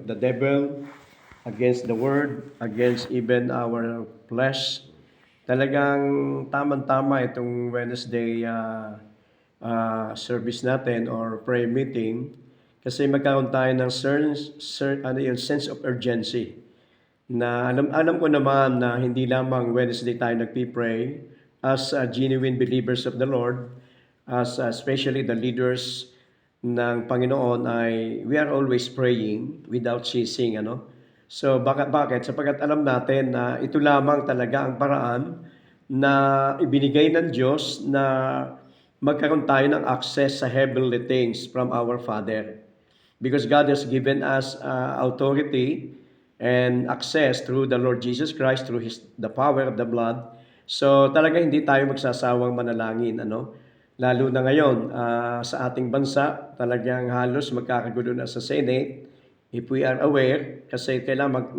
of the devil, against the word, against even our flesh. Talagang tamang-tama itong Wednesday service natin or prayer meeting kasi magkaroon tayo ng sense of urgency na alam ko naman na hindi lamang Wednesday tayo nagpipray as genuine believers of the Lord, as especially the leaders ng Panginoon ay we are always praying without ceasing, ano? So bakit? Sapagkat alam natin na ito lamang talaga ang paraan na ibinigay ng Diyos na magkaroon tayo ng access sa heavenly things from our Father. Because God has given us authority and access through the Lord Jesus Christ, through the power of the blood. So talaga hindi tayo magsasawang manalangin, ano? Lalo na ngayon sa ating bansa, talagang halos magkakagulo na sa Senate. If we are aware, kasi kailangan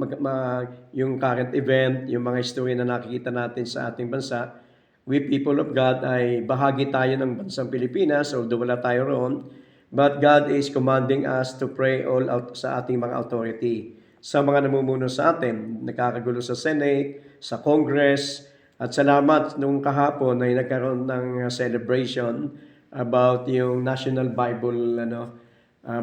yung current event, yung mga istorya na nakikita natin sa ating bansa, we people of God ay bahagi tayo ng bansang Pilipinas, although wala tayo roon. But God is commanding us to pray all out sa ating mga authority. Sa mga namumuno sa atin, nakakagulo sa Senate, sa Congress, at salamat nung kahapon ay nagkaroon ng celebration about yung National Bible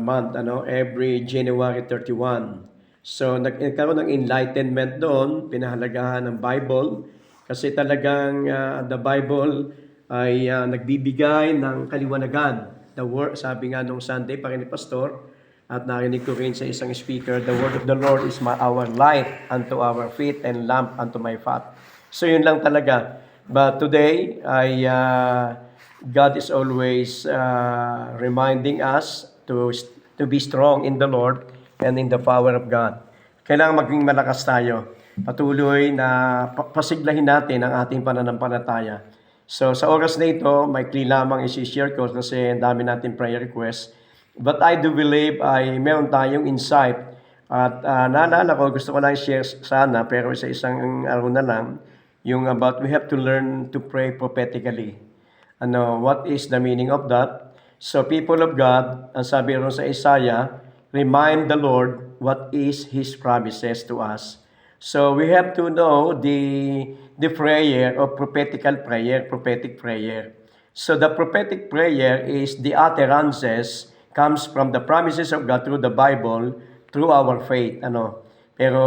month, every January 31. So nagkaroon ng enlightenment doon, pinahalagahan ng Bible kasi talagang the Bible ay nagbibigay ng kaliwanagan. The word, sabi nga nung Sunday pa rin ni Pastor, at narinig ko rin sa isang speaker, the word of the Lord is our light unto our feet and lamp unto my path. So yun lang talaga. But today, God is always reminding us to be strong in the Lord and in the power of God. Kailangan maging malakas tayo. Patuloy na pasiglahin natin ang ating pananampalataya. So sa oras na ito, maikli lamang isi-share ko kasi ang dami natin prayer request. But I do believe ay meron tayong insight. At naalala ko, gusto ko lang share sana, pero sa isang araw na lang, yung about we have to learn to pray prophetically. What is the meaning of that? So people of God, ang sabi ron sa Isaiah, remind the Lord what is His promises to us. So we have to know the prayer of prophetic prayer. So the prophetic prayer is the utterances comes from the promises of God through the Bible, through our faith. Pero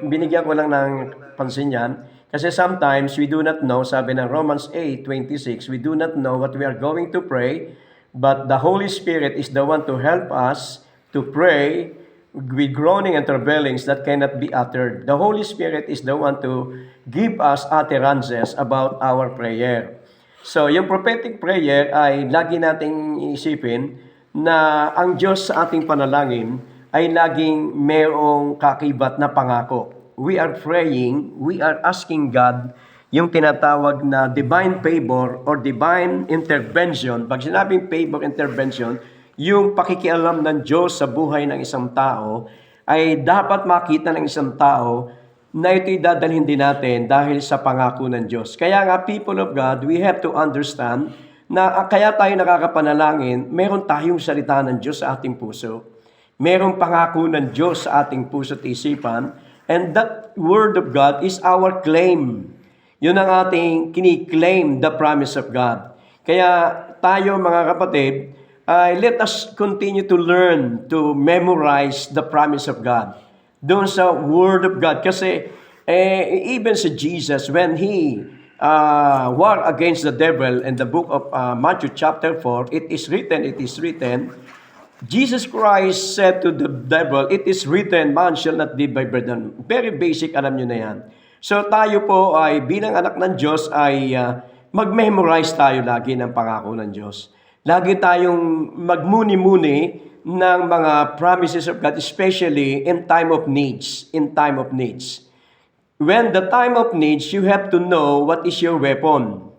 binigyan ko lang ng pansin yan, kasi sometimes we do not know, sabi ng Romans 8:26, we do not know what we are going to pray, but the Holy Spirit is the one to help us to pray with groaning and travailings that cannot be uttered. The Holy Spirit is the one to give us utterances about our prayer. So, yung prophetic prayer ay lagi nating isipin na ang Diyos sa ating panalangin ay laging mayroong kakibat na pangako. We are praying, we are asking God yung tinatawag na divine favor or divine intervention. Pag sinabing favor intervention, yung pakikialam ng Diyos sa buhay ng isang tao ay dapat makita ng isang tao na ito'y dadalhin din natin dahil sa pangako ng Diyos. Kaya nga, people of God, we have to understand na kaya tayo nakakapanalangin, meron tayong salita ng Diyos sa ating puso. Merong pangako ng Diyos sa ating puso at isipan, and that word of God is our claim. Yun ang ating kiniklaim, the promise of God. Kaya tayo mga kapatid, let us continue to learn to memorize the promise of God. Doon sa Word of God. Kasi even si Jesus, when He war against the devil in the book of Matthew chapter 4, it is written, Jesus Christ said to the devil, it is written, man shall not live by bread alone. Very basic, alam nyo na yan. So tayo po ay bilang anak ng Diyos ay mag-memorize tayo lagi ng pangako ng Diyos. Lagi tayong magmuni-muni ng mga promises of God, especially in time of needs. When the time of needs, you have to know what is your weapon.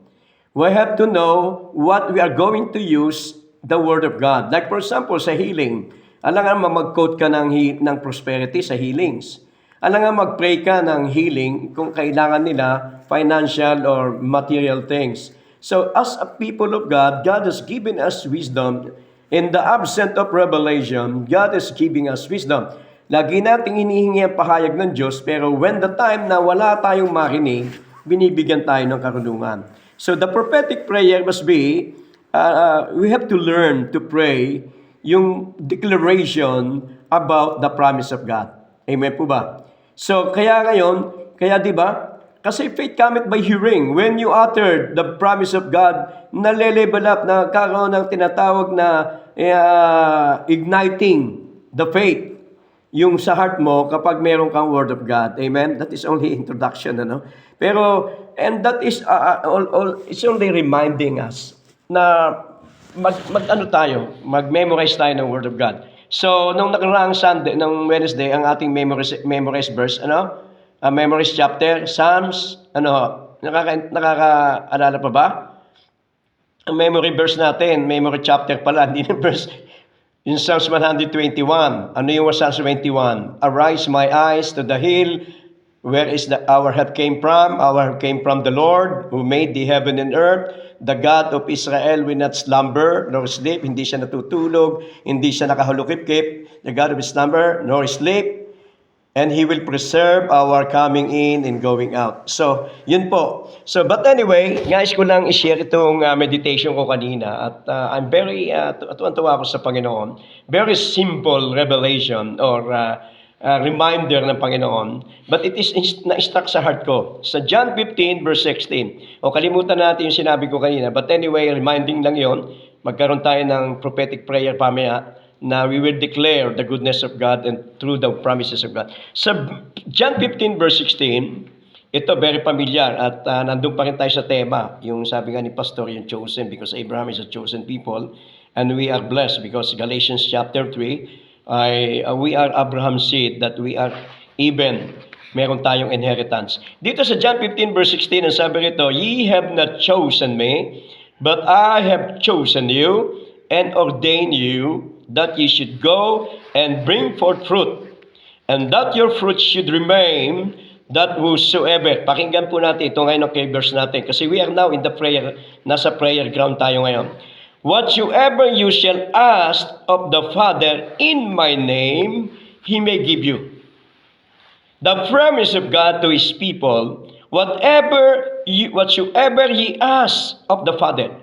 We have to know what we are going to use the Word of God. Like for example, sa healing. Alam nga mag-quote ka ng prosperity sa healings. Alam nga mag-pray ka ng healing kung kailangan nila financial or material things. So as a people of God, God has given us wisdom. In the absence of revelation, God is giving us wisdom. Lagi nating hinihingi ang pahayag ng Diyos, pero when the time na wala tayong marinig, binibigyan tayo ng karunungan. So the prophetic prayer must be, we have to learn to pray yung declaration about the promise of God. Amen po ba? So kaya ngayon, kaya di ba? Kasi faith cometh by hearing. When you utter the promise of God, nale-level up, nagkakaroon ng tinatawag na igniting the faith yung sa heart mo kapag meron kang word of God. Amen? That is only introduction, ano? Pero, and that is, it's only reminding us na mag-memorize tayo ng word of God. So, nung nakaraang Sunday, nung Wednesday, ang ating memorize verse, memorize chapter, Psalms, nakakaalala pa ba? Ang memory verse natin, memory chapter pala, hindi na verse. In Psalms 121, ano yung Psalms 21? Arise my eyes to the hill, where is our help came from? Our help came from the Lord, who made the heaven and earth. The God of Israel will not slumber nor sleep. Hindi siya natutulog, hindi siya nakahulukip-kip. The God of slumber nor sleep. And He will preserve our coming in and going out. So, yun po. So, but anyway, guys, ko lang i-share itong meditation ko kanina. At I'm very, tuwan-tuwa ako sa Panginoon. Very simple revelation or reminder ng Panginoon. But it is na-stuck sa heart ko. Sa John 15 verse 16. O kalimutan natin yung sinabi ko kanina. But anyway, reminding lang yon. Magkaroon tayo ng prophetic prayer pamaya na we will declare the goodness of God and through the promises of God. Sa John 15 verse 16, ito very familiar at nandun pa rin tayo sa tema. Yung sabi nga ni Pastor, yung chosen, because Abraham is a chosen people and we are blessed because Galatians chapter 3, we are Abraham's seed, that we are even, meron tayong inheritance. Dito sa John 15 verse 16, ang sabi rito, ye have not chosen me, but I have chosen you and ordained you that ye should go and bring forth fruit, and that your fruit should remain, that whosoever, pakinggan po natin ito ngayon, okay, verse natin, kasi we are now in the prayer, nasa prayer ground tayo ngayon. Whatsoever you shall ask of the Father in my name, He may give you. The promise of God to His people, whatsoever ye ask of the Father,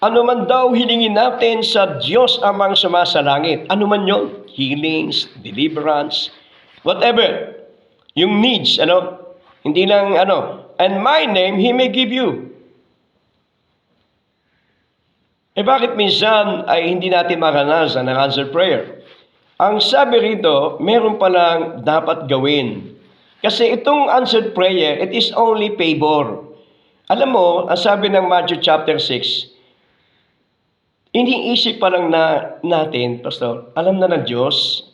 ano man daw hilingin natin sa Diyos amang sumasalangit. Ano man yun? Healings, deliverance, whatever. Yung needs, Hindi lang, And my name, He may give you. Bakit minsan ay hindi natin maranasan ang answered prayer? Ang sabi rito, meron palang dapat gawin. Kasi itong answered prayer, it is only favor. Alam mo, ang sabi ng Matthew chapter 6, iniisip pa lang natin, Pastor, alam na ng Diyos.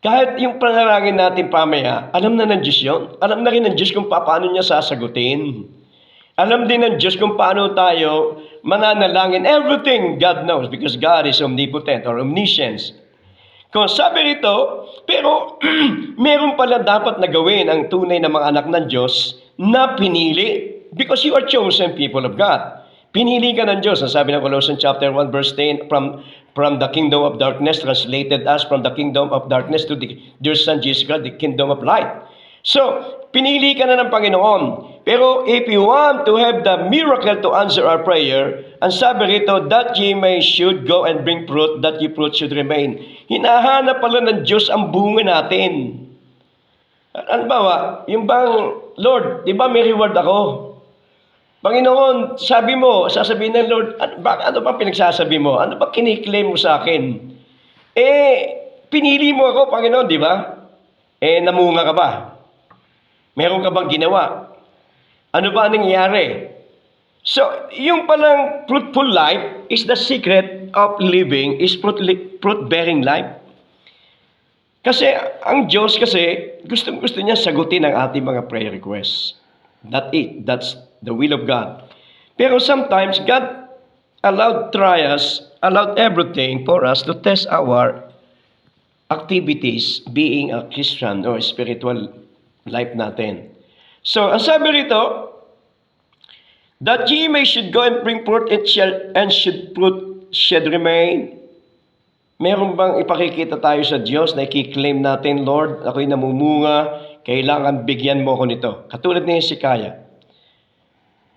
Kahit yung panalangin natin pamaya, alam na ng Diyos yun. Alam na rin ng Diyos kung paano niya sasagutin. Alam din ng Diyos kung paano tayo mananalangin. Everything God knows because God is omnipotent or omniscience. Kung sabi rito, pero meron pala dapat na gawin ang tunay na mga anak ng Diyos na pinili because you are chosen people of God. Pinili ka ng Diyos. Ang sabi ng Colossians chapter 1 verse 10, from the kingdom of darkness, translated us from the kingdom of darkness to the dear Son Jesus Christ, the kingdom of light. So, pinili ka na ng Panginoon. Pero if you want to have the miracle to answer our prayer, ang sabi rito, that ye may should go and bring fruit, that ye fruit should remain. Hinahanap pala ng Diyos ang bunga natin. Ano ba? Yung bang, Lord, di ba may reward ako? Panginoon, sasabihin ng Lord, ano ba pinagsasabi mo? Ano ba kiniklaim mo sa akin? Pinili mo ako, Panginoon, di ba? Namunga ka ba? Meron ka bang ginawa? Ano ba nangyayari? So, yung palang fruitful life is the secret of living, is fruit-bearing life. Kasi, ang Diyos kasi, gusto niya sagutin ang ating mga prayer requests. That's the will of God. Pero sometimes, God allowed trials, allowed everything for us to test our activities being a Christian or spiritual life natin. So, ang sabi rito, that ye may should go and bring fruit and should fruit should remain, Meron bang ipakikita tayo sa Diyos na i-claim natin, Lord, ako'y namumunga, kailangan bigyan mo ko nito. Katulad ni Hezekiah.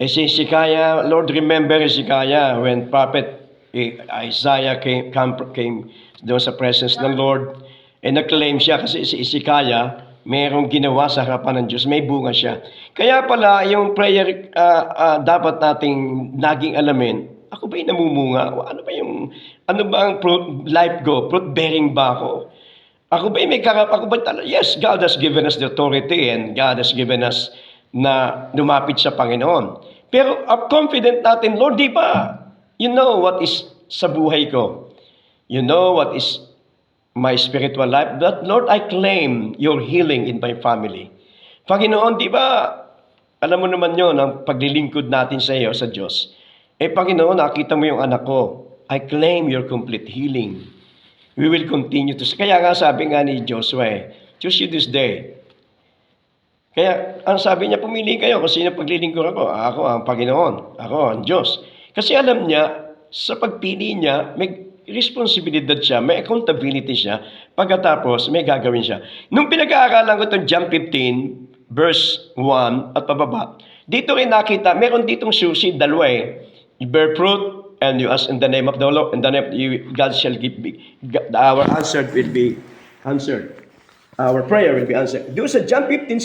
Si Hezekiah, Lord, remember Hezekiah when prophet Isaiah came doon sa presence ng Lord, nag-claim siya kasi si Hezekiah, merong ginawa sa harapan ng Diyos, may bunga siya. Kaya pala, yung prayer dapat nating naging alamin, ako ba'y namumunga? Ano ba ang life ko? Fruit bearing ba ako? Ako ba'y may ako ba'y yes, God has given us the authority and God has given us na lumapit sa Panginoon. Pero confident natin, Lord, di ba? You know what is sa buhay ko. You know what is my spiritual life. But Lord, I claim your healing in my family. Panginoon, di ba? Alam mo naman yun, ang paglilingkod natin sa iyo, sa Diyos. Panginoon, nakita mo yung anak ko. I claim your complete healing. We will continue to. Kaya nga sabi nga ni Joshua, choose you this day. Kaya ang sabi niya, pumili kayo kung sino paglilingkod ako. Ako ang Panginoon. Ako ang Diyos. Kasi alam niya, sa pagpili niya, may responsibilidad siya, may accountability siya. Pagkatapos, may gagawin siya. Nung pinag-aaralan ko itong John 15, verse 1 at pababa, dito rin nakita, meron ditong susi, dalawa You bear fruit, and you ask in the name of the Lord, in the name of God shall give me. Our answer will be answered. Our prayer will be answered. Do sa John 15:7.